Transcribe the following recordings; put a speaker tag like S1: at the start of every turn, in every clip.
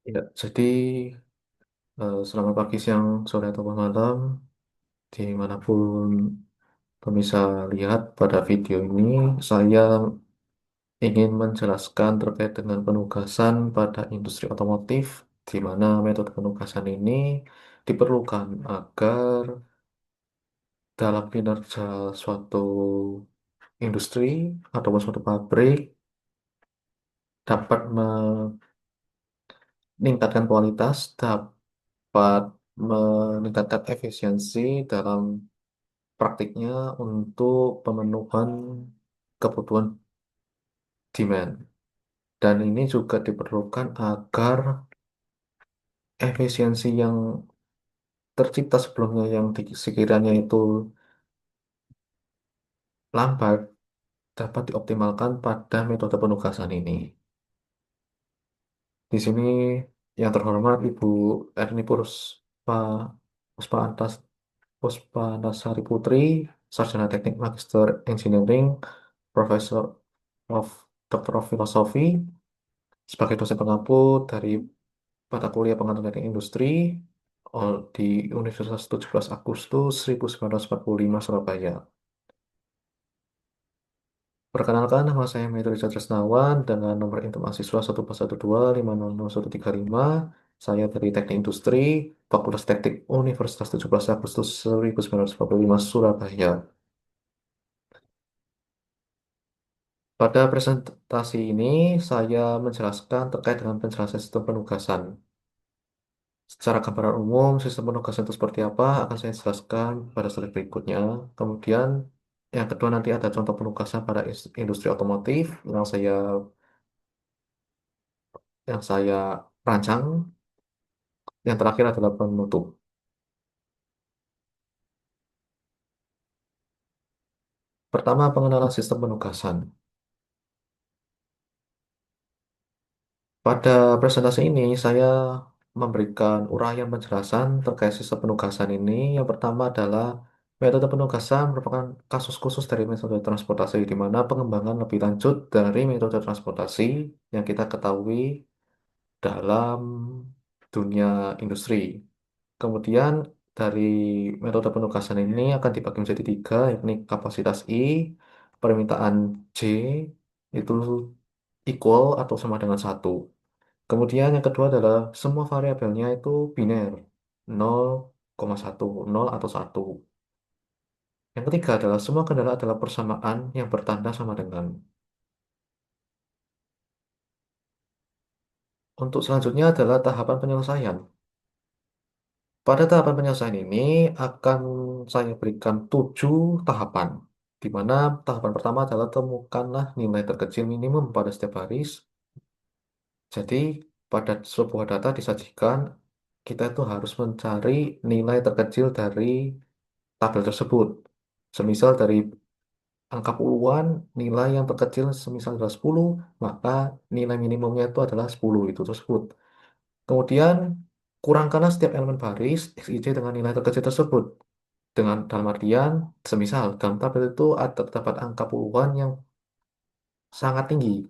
S1: Ya, jadi selamat pagi, siang, sore, ataupun malam, dimanapun pemirsa lihat pada video ini, saya ingin menjelaskan terkait dengan penugasan pada industri otomotif, di mana metode penugasan ini diperlukan agar dalam kinerja suatu industri ataupun suatu pabrik dapat meningkatkan kualitas, dapat meningkatkan efisiensi dalam praktiknya untuk pemenuhan kebutuhan demand. Dan ini juga diperlukan agar efisiensi yang tercipta sebelumnya yang sekiranya itu lambat dapat dioptimalkan pada metode penugasan ini. Di sini yang terhormat Ibu Erni Puspa Antas Puspa Antasari Putri, Sarjana Teknik Magister Engineering, Profesor of Doctor of Philosophy, sebagai dosen pengampu dari mata kuliah Pengembangan Teknik Industri di Universitas 17 Agustus 1945 Surabaya. Perkenalkan, nama saya Mehdi Richard Tresnawan dengan nomor induk mahasiswa 14125001135. Saya dari Teknik Industri, Fakultas Teknik Universitas 17 Agustus 1945 Surabaya. Pada presentasi ini, saya menjelaskan terkait dengan penjelasan sistem penugasan. Secara gambaran umum, sistem penugasan itu seperti apa akan saya jelaskan pada slide berikutnya. Kemudian, yang kedua nanti ada contoh penugasan pada industri otomotif yang saya rancang. Yang terakhir adalah penutup. Pertama, pengenalan sistem penugasan. Pada presentasi ini, saya memberikan uraian penjelasan terkait sistem penugasan ini. Yang pertama adalah metode penugasan merupakan kasus khusus dari metode transportasi, di mana pengembangan lebih lanjut dari metode transportasi yang kita ketahui dalam dunia industri. Kemudian dari metode penugasan ini akan dibagi menjadi tiga, yakni kapasitas I, permintaan J, itu equal atau sama dengan satu. Kemudian yang kedua adalah semua variabelnya itu biner, 0,1, 0 atau satu. Yang ketiga adalah semua kendala adalah persamaan yang bertanda sama dengan. Untuk selanjutnya adalah tahapan penyelesaian. Pada tahapan penyelesaian ini akan saya berikan 7 tahapan, di mana tahapan pertama adalah temukanlah nilai terkecil minimum pada setiap baris. Jadi, pada sebuah data disajikan, kita itu harus mencari nilai terkecil dari tabel tersebut. Semisal dari angka puluhan, nilai yang terkecil semisal adalah 10, maka nilai minimumnya itu adalah 10 itu tersebut. Kemudian, kurangkanlah setiap elemen baris Xij dengan nilai terkecil tersebut. Dengan dalam artian, semisal dalam tabel itu ada terdapat angka puluhan yang sangat tinggi,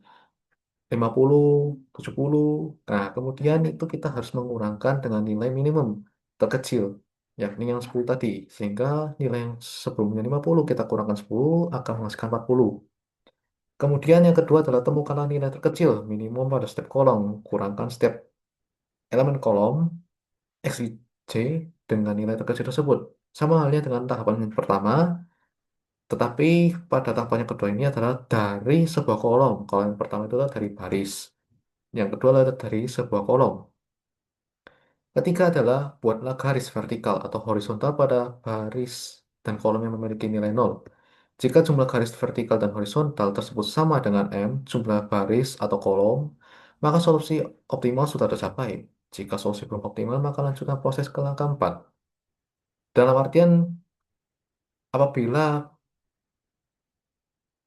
S1: 50, 70. Nah, kemudian itu kita harus mengurangkan dengan nilai minimum terkecil, yakni yang 10 tadi. Sehingga nilai yang sebelumnya 50 kita kurangkan 10 akan menghasilkan 40. Kemudian yang kedua adalah temukanlah nilai terkecil minimum pada setiap kolom. Kurangkan setiap elemen kolom Xij dengan nilai terkecil tersebut. Sama halnya dengan tahapan yang pertama, tetapi pada tahapan yang kedua ini adalah dari sebuah kolom. Kalau yang pertama itu adalah dari baris. Yang kedua adalah dari sebuah kolom. Ketiga adalah buatlah garis vertikal atau horizontal pada baris dan kolom yang memiliki nilai nol. Jika jumlah garis vertikal dan horizontal tersebut sama dengan M, jumlah baris atau kolom, maka solusi optimal sudah tercapai. Jika solusi belum optimal, maka lanjutkan proses ke langkah 4. Dalam artian, apabila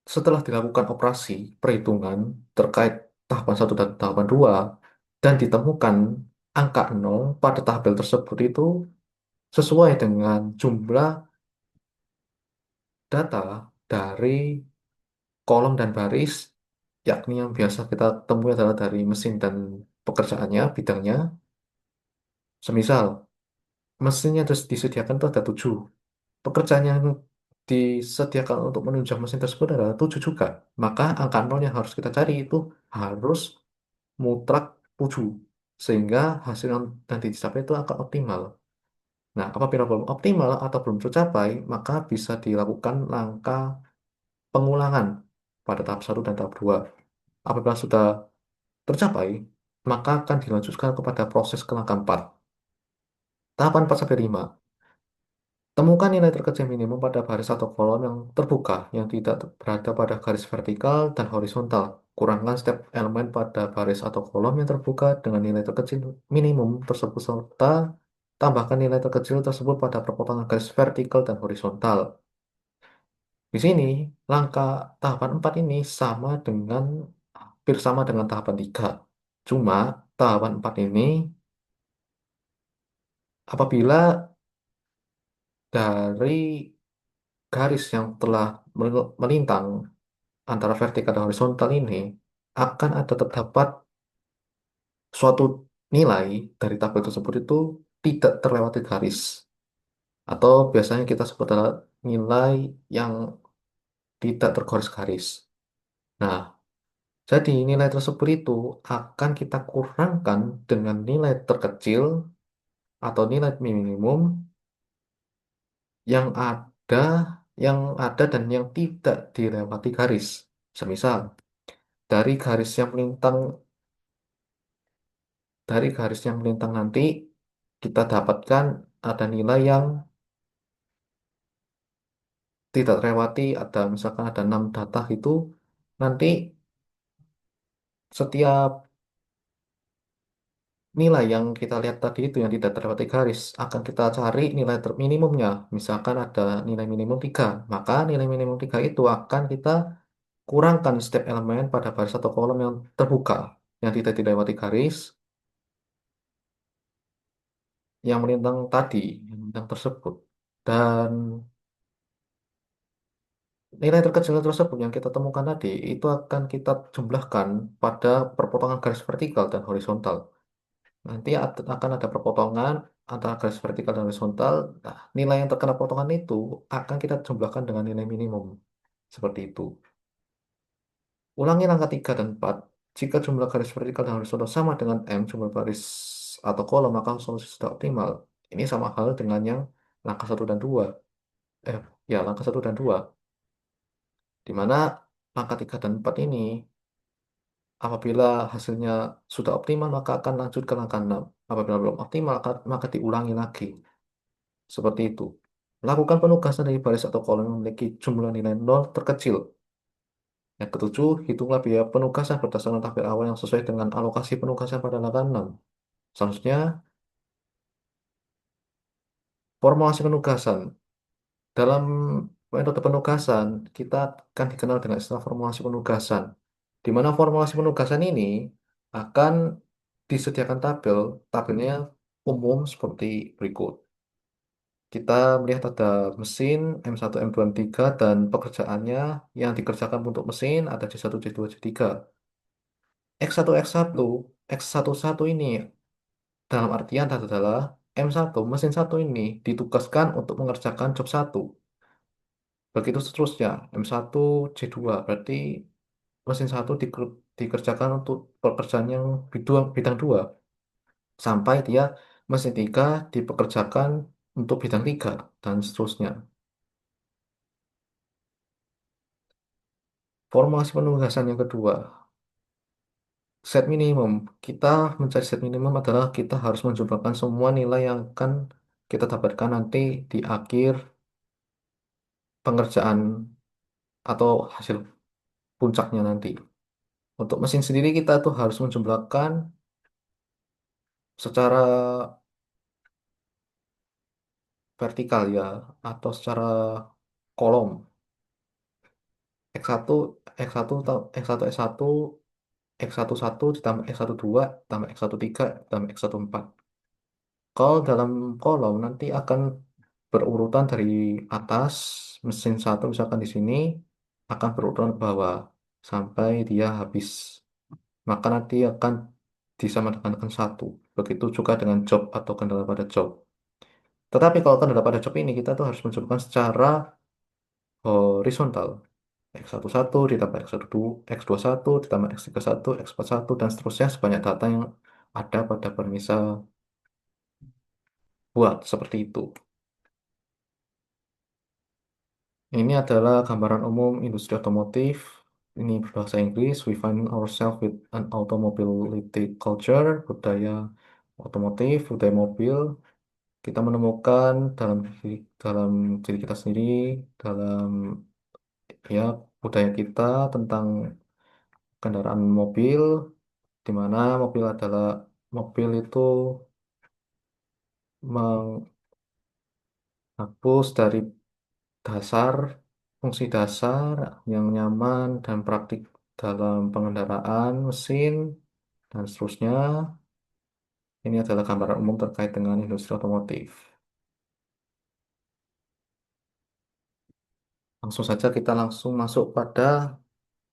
S1: setelah dilakukan operasi perhitungan terkait tahapan satu dan tahapan 2 dan ditemukan angka nol pada tabel tersebut itu sesuai dengan jumlah data dari kolom dan baris, yakni yang biasa kita temui adalah dari mesin dan pekerjaannya, bidangnya, semisal mesinnya disediakan itu ada 7. Pekerjaan yang disediakan untuk menunjang mesin tersebut adalah 7 juga. Maka angka nol yang harus kita cari itu harus mutlak 7. Sehingga hasil yang nanti dicapai itu akan optimal. Nah, apabila belum optimal atau belum tercapai, maka bisa dilakukan langkah pengulangan pada tahap 1 dan tahap 2. Apabila sudah tercapai, maka akan dilanjutkan kepada proses ke langkah 4. Tahapan 4 sampai 5. Temukan nilai terkecil minimum pada baris atau kolom yang terbuka, yang tidak berada pada garis vertikal dan horizontal. Kurangkan setiap elemen pada baris atau kolom yang terbuka dengan nilai terkecil minimum tersebut serta tambahkan nilai terkecil tersebut pada perpotongan garis vertikal dan horizontal. Di sini, langkah tahapan 4 ini sama dengan hampir sama dengan tahapan 3. Cuma tahapan 4 ini apabila dari garis yang telah melintang antara vertikal dan horizontal ini akan ada terdapat suatu nilai dari tabel tersebut itu tidak terlewati garis atau biasanya kita sebut adalah nilai yang tidak tergaris garis. Nah, jadi nilai tersebut itu akan kita kurangkan dengan nilai terkecil atau nilai minimum yang ada dan yang tidak dilewati garis. Semisal dari garis yang melintang nanti kita dapatkan ada nilai yang tidak terlewati, ada misalkan ada 6 data itu nanti setiap nilai yang kita lihat tadi itu yang tidak terlewati garis akan kita cari nilai minimumnya. Misalkan ada nilai minimum 3, maka nilai minimum 3 itu akan kita kurangkan setiap elemen pada baris atau kolom yang terbuka yang tidak dilewati garis yang melintang tadi, yang melintang tersebut. Dan nilai terkecil tersebut yang kita temukan tadi itu akan kita jumlahkan pada perpotongan garis vertikal dan horizontal. Nanti akan ada perpotongan antara garis vertikal dan horizontal. Nah, nilai yang terkena potongan itu akan kita jumlahkan dengan nilai minimum. Seperti itu. Ulangi langkah 3 dan 4. Jika jumlah garis vertikal dan horizontal sama dengan M, jumlah baris atau kolom, maka solusi sudah optimal. Ini sama hal dengan yang langkah 1 dan 2. Eh, ya, langkah 1 dan 2. Di mana langkah 3 dan 4 ini, apabila hasilnya sudah optimal, maka akan lanjut ke langkah 6. Apabila belum optimal, maka diulangi lagi. Seperti itu. Lakukan penugasan dari baris atau kolom yang memiliki jumlah nilai nol terkecil. Yang ketujuh, hitunglah biaya penugasan berdasarkan tabel awal yang sesuai dengan alokasi penugasan pada langkah 6. Selanjutnya, formulasi penugasan. Dalam metode penugasan, kita akan dikenal dengan istilah formulasi penugasan. Di mana formulasi penugasan ini akan disediakan tabel, tabelnya umum seperti berikut. Kita melihat ada mesin M1, M2, M3 dan pekerjaannya yang dikerjakan untuk mesin ada C1, C2, C3. X1, X1, X11 ini dalam artian adalah M1, mesin satu ini ditugaskan untuk mengerjakan job 1. Begitu seterusnya, M1, C2 berarti mesin satu dikerjakan untuk pekerjaan yang bidang 2. Sampai dia mesin 3 dipekerjakan untuk bidang 3 dan seterusnya. Formulasi penugasan yang kedua, set minimum. Kita mencari set minimum adalah kita harus menjumlahkan semua nilai yang akan kita dapatkan nanti di akhir pengerjaan atau hasil puncaknya nanti. Untuk mesin sendiri kita tuh harus menjumlahkan secara vertikal ya atau secara kolom. X1, X1, X1, S1, X11 ditambah X12 tambah X13 tambah X14. Kalau dalam kolom nanti akan berurutan dari atas mesin satu misalkan di sini akan berurutan ke bawah sampai dia habis. Maka nanti akan disamakan dengan satu. Begitu juga dengan job atau kendala pada job. Tetapi kalau kendala pada job ini kita tuh harus mencoba secara horizontal. X11 ditambah X12, X21 ditambah X31, X41, dan seterusnya sebanyak data yang ada pada permisa buat seperti itu. Ini adalah gambaran umum industri otomotif. Ini berbahasa Inggris. We find ourselves with an automobility culture, budaya otomotif, budaya mobil. Kita menemukan dalam diri kita sendiri, dalam ya budaya kita tentang kendaraan mobil, di mana mobil itu menghapus dari dasar fungsi dasar yang nyaman dan praktik dalam pengendaraan mesin dan seterusnya. Ini adalah gambaran umum terkait dengan industri otomotif. Langsung saja kita langsung masuk pada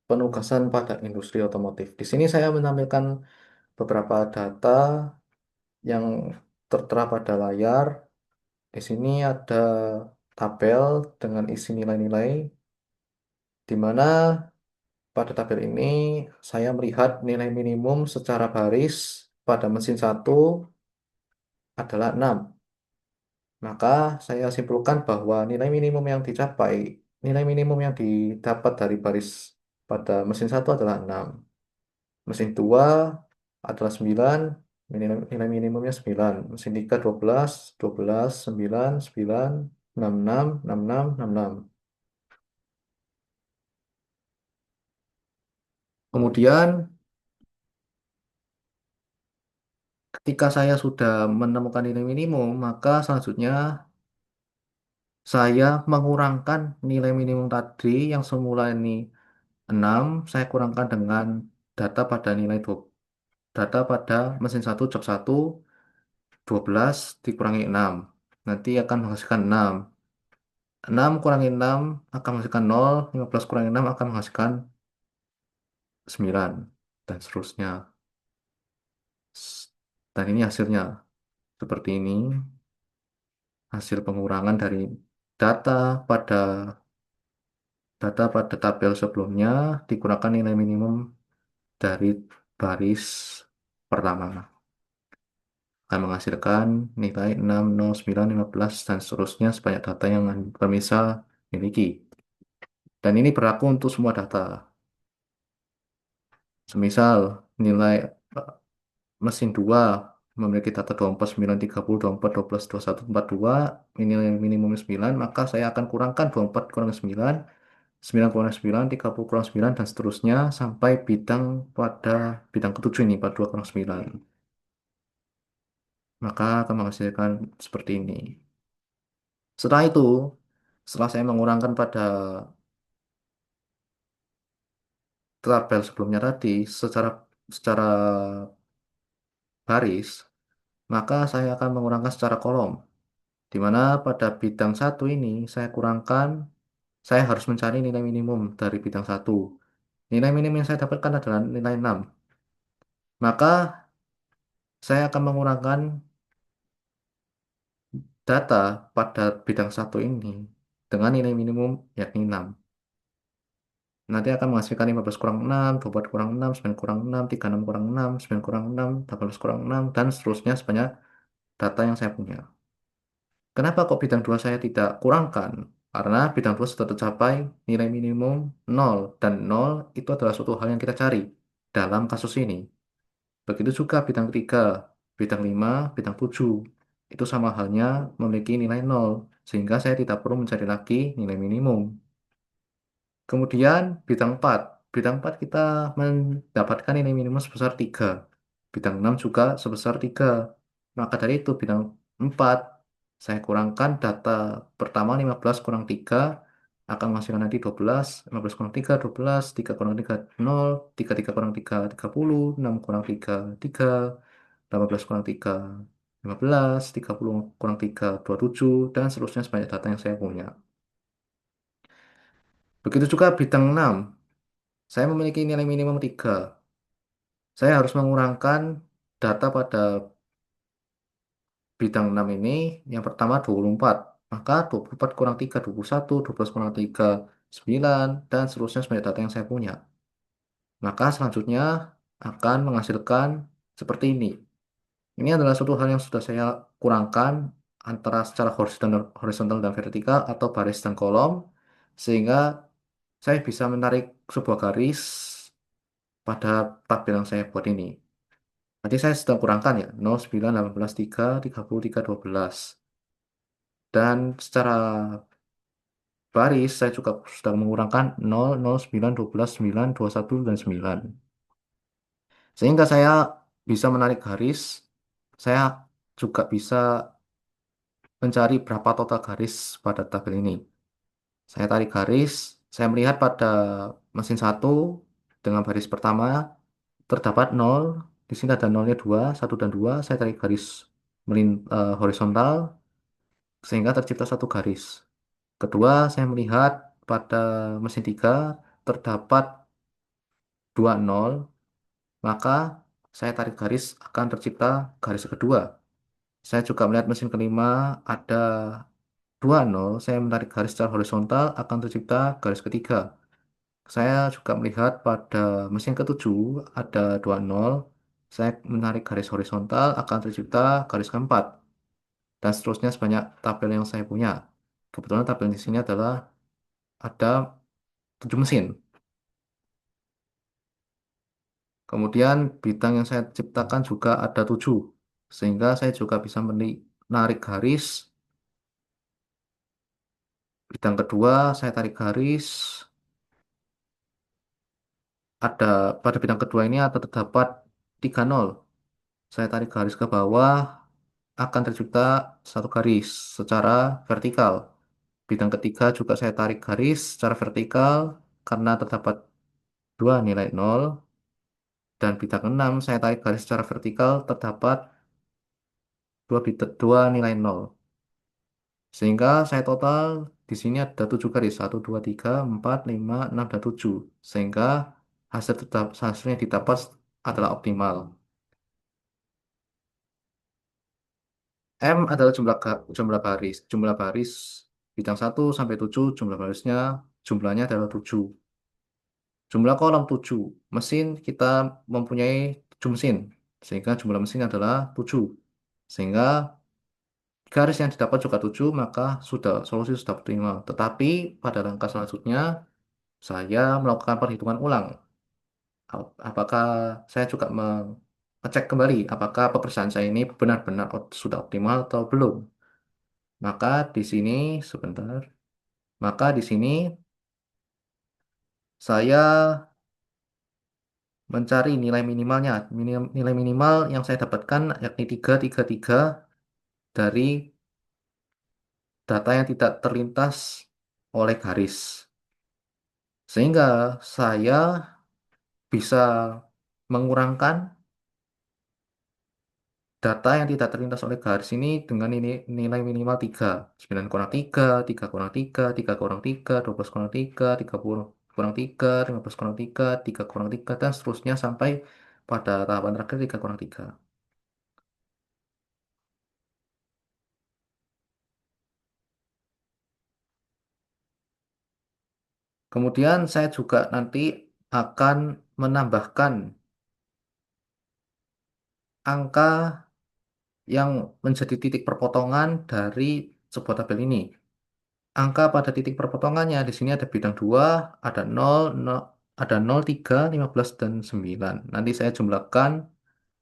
S1: penugasan pada industri otomotif. Di sini saya menampilkan beberapa data yang tertera pada layar. Di sini ada tabel dengan isi nilai-nilai, di mana pada tabel ini saya melihat nilai minimum secara baris pada mesin satu adalah 6. Maka saya simpulkan bahwa nilai minimum yang didapat dari baris pada mesin satu adalah 6. Mesin 2 adalah 9, nilai minimumnya 9. Mesin 3 12, 12, 9, 9, 66, 66, 66. Kemudian ketika saya sudah menemukan nilai minimum, maka selanjutnya saya mengurangkan nilai minimum tadi yang semula ini 6, saya kurangkan dengan data pada data pada mesin satu job satu 12 dikurangi 6. Nanti akan menghasilkan 6. 6 kurangi 6 akan menghasilkan 0, 15 kurangi 6 akan menghasilkan 9, dan seterusnya. Dan ini hasilnya seperti ini, hasil pengurangan dari data pada data pada tabel sebelumnya digunakan nilai minimum dari baris pertama. Akan menghasilkan nilai 6, 0, 9, 15, dan seterusnya sebanyak data yang permisal miliki. Dan ini berlaku untuk semua data. Semisal nilai eh, mesin 2 memiliki data 24, 9, 30, 24, 12, 21, 42, nilai minimum 9, maka saya akan kurangkan 24 kurang 9, 9 kurang 9, 30 kurang 9, dan seterusnya sampai bidang ketujuh ini, 42 kurang 9. Maka akan menghasilkan seperti ini. Setelah itu, setelah saya mengurangkan pada tabel sebelumnya tadi secara baris, maka saya akan mengurangkan secara kolom, di mana pada bidang satu ini saya harus mencari nilai minimum dari bidang satu. Nilai minimum yang saya dapatkan adalah nilai 6. Maka saya akan mengurangkan data pada bidang satu ini dengan nilai minimum yakni 6. Nanti akan menghasilkan 15 kurang 6, 24 kurang 6, 9 kurang 6, 36 kurang 6, 9 kurang 6, 18 kurang 6, dan seterusnya sebanyak data yang saya punya. Kenapa kok bidang 2 saya tidak kurangkan? Karena bidang 2 sudah tercapai nilai minimum 0, dan 0 itu adalah suatu hal yang kita cari dalam kasus ini. Begitu juga bidang 3, bidang 5, bidang 7. Itu sama halnya memiliki nilai 0, sehingga saya tidak perlu mencari lagi nilai minimum. Kemudian bidang 4. Bidang 4 kita mendapatkan nilai minimum sebesar 3. Bidang 6 juga sebesar 3. Maka dari itu bidang 4 saya kurangkan data pertama 15 kurang 3 akan menghasilkan nanti 12, 15 kurang 3, 12, 3 kurang 3, 0, 3 kurang 3, 30, 6 kurang 3, 3, 18 kurang 3, 15, 30 kurang 3, 27, dan seterusnya sebanyak data yang saya punya. Begitu juga bidang 6. Saya memiliki nilai minimum 3. Saya harus mengurangkan data pada bidang 6 ini, yang pertama 24. Maka 24 kurang 3, 21, 12 kurang 3, 9, dan seterusnya sebanyak data yang saya punya. Maka selanjutnya akan menghasilkan seperti ini. Ini adalah suatu hal yang sudah saya kurangkan antara secara horizontal dan vertikal atau baris dan kolom, sehingga saya bisa menarik sebuah garis pada tabel yang saya buat ini. Nanti saya sedang kurangkan ya, 0, 9, 18, 3, 30, 3, 12. Dan secara baris saya juga sudah mengurangkan 0, 0, 9, 12, 9, 21, dan 9. Sehingga saya bisa menarik garis, saya juga bisa mencari berapa total garis pada tabel ini. Saya tarik garis, saya melihat pada mesin satu dengan baris pertama terdapat 0, di sini ada nolnya 2, 1 dan 2, saya tarik garis horizontal sehingga tercipta satu garis. Kedua, saya melihat pada mesin 3 terdapat 2 nol, maka saya tarik garis akan tercipta garis kedua. Saya juga melihat mesin kelima ada 2 nol, saya menarik garis secara horizontal akan tercipta garis ketiga. Saya juga melihat pada mesin ketujuh ada 2 nol, saya menarik garis horizontal akan tercipta garis keempat. Dan seterusnya sebanyak tabel yang saya punya. Kebetulan tabel di sini adalah ada 7 mesin. Kemudian bidang yang saya ciptakan juga ada 7. Sehingga saya juga bisa menarik garis. Bidang kedua saya tarik garis. Ada pada bidang kedua ini ada terdapat 3 nol. Saya tarik garis ke bawah akan tercipta satu garis secara vertikal. Bidang ketiga juga saya tarik garis secara vertikal karena terdapat dua nilai nol. Dan bidang keenam saya tarik garis secara vertikal terdapat dua nilai nol. Sehingga saya total di sini ada 7 garis. Satu, 2, 3, 4, 5, 6, dan 7. Sehingga hasilnya didapat adalah optimal. M adalah jumlah baris. Jumlah baris bidang satu sampai 7 jumlahnya adalah 7. Jumlah kolom 7. Mesin kita mempunyai 7 mesin. Sehingga jumlah mesin adalah 7. Sehingga garis yang didapat juga 7, maka solusi sudah optimal. Tetapi pada langkah selanjutnya saya melakukan perhitungan ulang. Apakah saya juga mengecek kembali apakah peperiksaan saya ini benar-benar sudah optimal atau belum. Maka di sini sebentar. Maka di sini saya mencari nilai minimalnya. Nilai minimal yang saya dapatkan yakni 333 dari data yang tidak terlintas oleh garis. Sehingga saya bisa mengurangkan data yang tidak terlintas oleh garis ini dengan ini nilai minimal 3. 9 kurang 3, 3 kurang 3, 3 kurang 3, 12 kurang 3, 30 kurang 3, 15 kurang 3, 3 kurang 3, dan seterusnya sampai pada tahapan terakhir 3 kurang 3. Kemudian saya juga nanti akan menambahkan angka yang menjadi titik perpotongan dari sebuah tabel ini. Angka pada titik perpotongannya di sini ada bidang 2, ada 0, 0, ada 0, 3, 15, dan 9. Nanti saya jumlahkan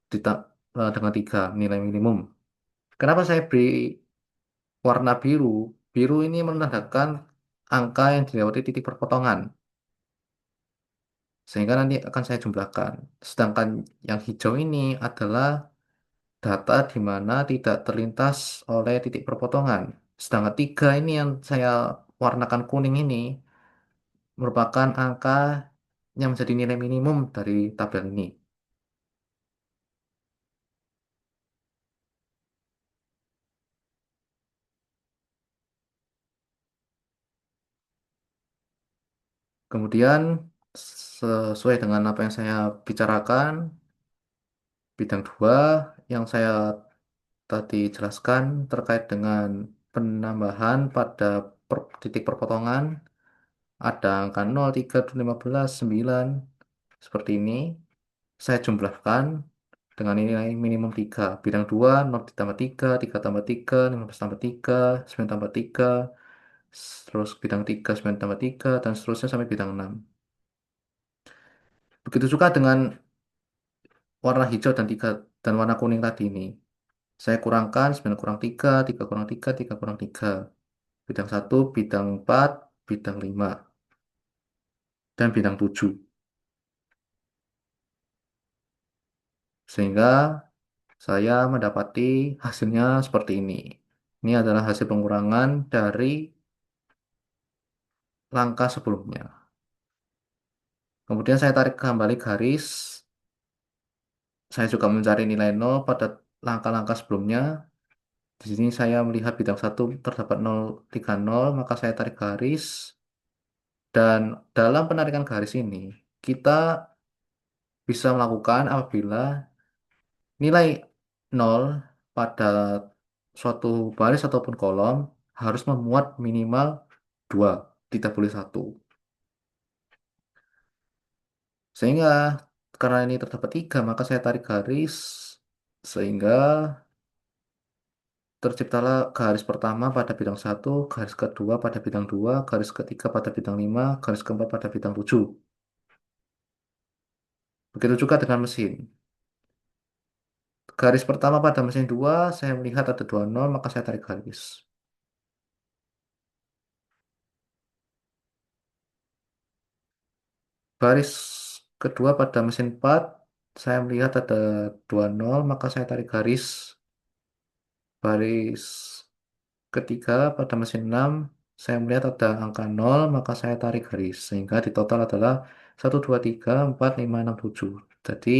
S1: dengan 3 nilai minimum. Kenapa saya beri warna biru? Biru ini menandakan angka yang dilewati titik perpotongan. Sehingga nanti akan saya jumlahkan. Sedangkan yang hijau ini adalah data di mana tidak terlintas oleh titik perpotongan. Sedangkan 3 ini yang saya warnakan kuning ini merupakan angka yang menjadi nilai minimum dari tabel ini. Kemudian sesuai dengan apa yang saya bicarakan, Bidang dua yang saya tadi jelaskan terkait dengan penambahan pada titik perpotongan ada angka 0, 3, 15, 9 seperti ini. Saya jumlahkan dengan nilai minimum 3. Bidang 2 0 ditambah 3, 3 tambah 3, 15 tambah 3, 9 tambah 3, terus bidang 3, 9 tambah 3, dan seterusnya sampai bidang 6. Begitu juga dengan warna hijau dan warna kuning tadi ini. Saya kurangkan 9 kurang 3, 3 kurang 3, 3 kurang 3. Bidang satu, bidang 4, bidang 5, dan bidang 7. Sehingga saya mendapati hasilnya seperti ini. Ini adalah hasil pengurangan dari langkah sebelumnya. Kemudian saya tarik kembali garis. Saya juga mencari nilai nol pada langkah-langkah sebelumnya. Di sini saya melihat bidang satu terdapat 030, maka saya tarik garis. Dan dalam penarikan garis ini, kita bisa melakukan apabila nilai nol pada suatu baris ataupun kolom harus memuat minimal dua, tidak boleh satu. Sehingga karena ini terdapat tiga, maka saya tarik garis sehingga terciptalah garis pertama pada bidang satu, garis kedua pada bidang dua, garis ketiga pada bidang lima, garis keempat pada bidang tujuh. Begitu juga dengan mesin. Garis pertama pada mesin dua, saya melihat ada dua nol, maka saya tarik garis. Baris kedua pada mesin 4, saya melihat ada dua nol, maka saya tarik garis. Baris ketiga pada mesin 6, saya melihat ada angka nol, maka saya tarik garis. Sehingga di total adalah satu, 2, 3, 4, 5, 6, 7. Jadi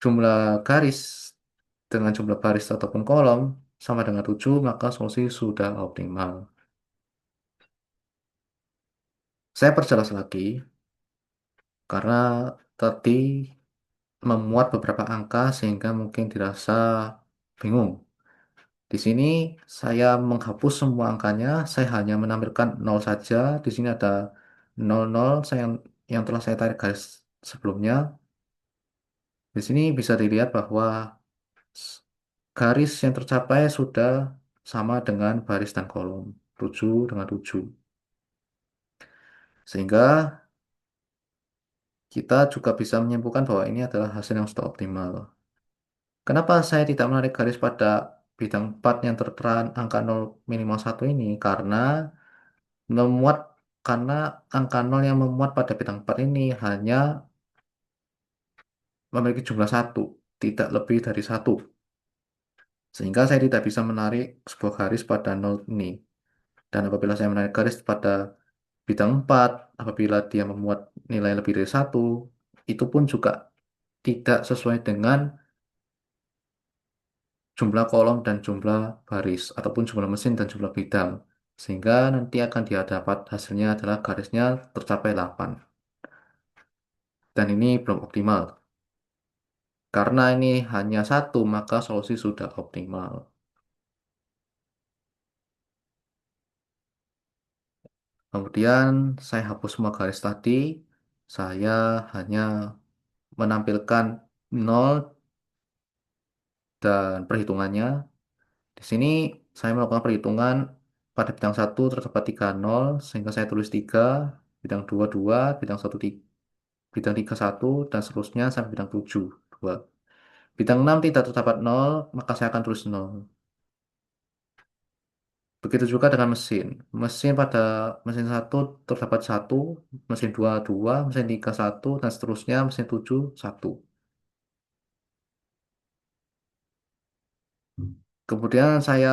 S1: jumlah garis dengan jumlah baris ataupun kolom sama dengan 7, maka solusi sudah optimal. Saya perjelas lagi, karena tadi memuat beberapa angka sehingga mungkin dirasa bingung. Di sini saya menghapus semua angkanya, saya hanya menampilkan nol saja. Di sini ada 00 yang telah saya tarik garis sebelumnya. Di sini bisa dilihat bahwa s- garis yang tercapai sudah sama dengan baris dan kolom. 7 dengan 7. Sehingga kita juga bisa menyimpulkan bahwa ini adalah hasil yang sudah optimal. Kenapa saya tidak menarik garis pada bidang 4 yang tertera angka nol minimal satu ini? Memuat karena angka nol yang memuat pada bidang 4 ini hanya memiliki jumlah satu, tidak lebih dari satu. Sehingga saya tidak bisa menarik sebuah garis pada nol ini. Dan apabila saya menarik garis pada bidang 4, apabila dia memuat nilai lebih dari satu, itu pun juga tidak sesuai dengan jumlah kolom dan jumlah baris, ataupun jumlah mesin dan jumlah bidang. Sehingga nanti akan dihadapat hasilnya adalah garisnya tercapai 8. Dan ini belum optimal. Karena ini hanya satu, maka solusi sudah optimal. Kemudian saya hapus semua garis tadi. Saya hanya menampilkan nol dan perhitungannya. Di sini saya melakukan perhitungan pada bidang satu terdapat 3 nol, sehingga saya tulis 3, bidang 2 2, bidang satu 3, bidang 3 1, dan seterusnya sampai bidang 7 2. Bidang 6 tidak terdapat nol, maka saya akan tulis nol. Begitu juga dengan mesin. Mesin pada mesin satu terdapat satu, mesin 2 2, mesin 3 1, dan seterusnya mesin 7 1. Kemudian saya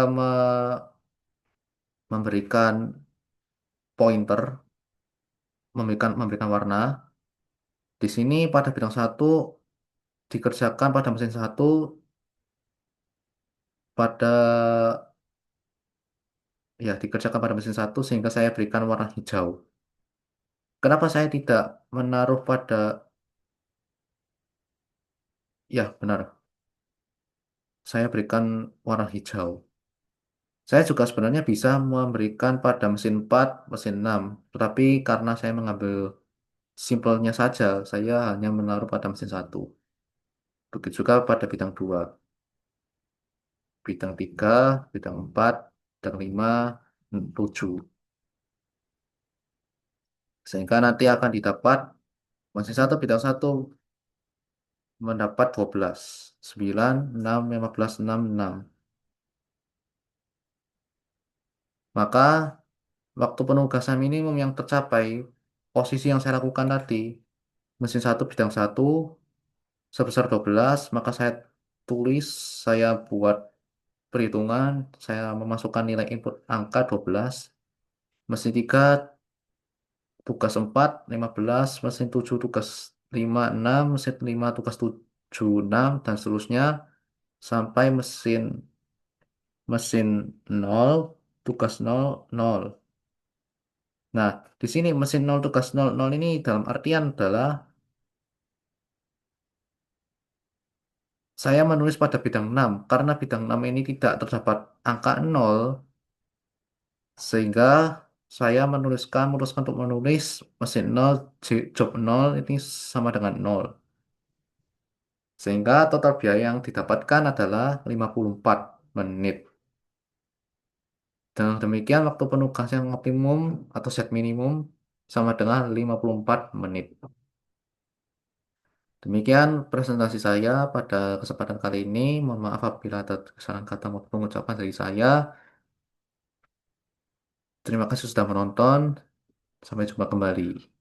S1: memberikan pointer, memberikan warna. Di sini pada bidang satu dikerjakan pada mesin satu pada dikerjakan pada mesin satu sehingga saya berikan warna hijau. Kenapa saya tidak menaruh pada Ya, benar. Saya berikan warna hijau. Saya juga sebenarnya bisa memberikan pada mesin 4, mesin 6, tetapi karena saya mengambil simpelnya saja, saya hanya menaruh pada mesin satu. Begitu juga pada bidang 2, bidang 3, bidang 4, bidang 5, 7. Sehingga nanti akan didapat mesin satu bidang satu mendapat 12, 9, 6, 15, 6, 6. Maka waktu penugasan minimum yang tercapai, posisi yang saya lakukan tadi, mesin satu bidang satu sebesar 12, maka saya tulis, saya buat perhitungan, saya memasukkan nilai input angka 12, mesin 3 tugas 4, 15, mesin 7 tugas 5, 6, mesin 5 tugas 7, 6, dan seterusnya sampai mesin mesin 0 tugas 0, 0. Nah, di sini mesin 0 tugas 0, 0 ini dalam artian adalah saya menulis pada bidang 6 karena bidang 6 ini tidak terdapat angka 0 sehingga saya memutuskan untuk menulis mesin 0 job 0 ini sama dengan 0. Sehingga total biaya yang didapatkan adalah 54 menit. Dengan demikian waktu penugas yang optimum atau set minimum sama dengan 54 menit. Demikian presentasi saya pada kesempatan kali ini. Mohon maaf apabila ada kesalahan kata maupun pengucapan dari saya. Terima kasih sudah menonton. Sampai jumpa kembali.